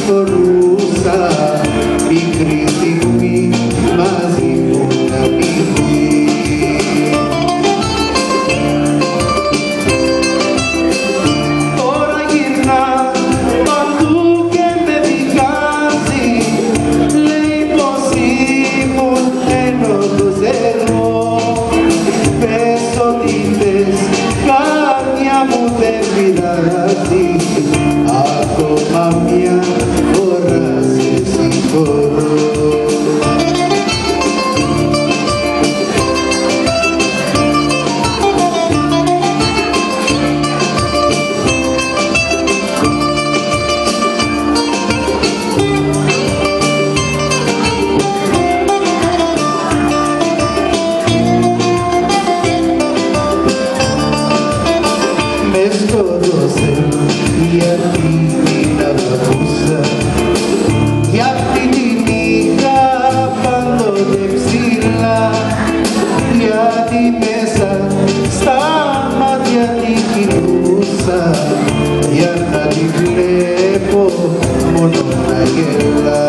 μπορούσα μικρή στιγμή μαζί μου να μείνει. Τώρα γυρνά παντού και με δικάζει, λέει πως ήμουν ένοχος εγώ. Πες ό,τι θες, καρδιά μου δεν πειράζει, ακόμα μια φορά σε συγχωρώ. Με σκότωσε γιατί την αγαπούσα, γιατί την είχα πάντοτε ψηλά, γιατί μέσα στα μάτια την κοιτούσα, για να τη βλέπω μόνο να γελά.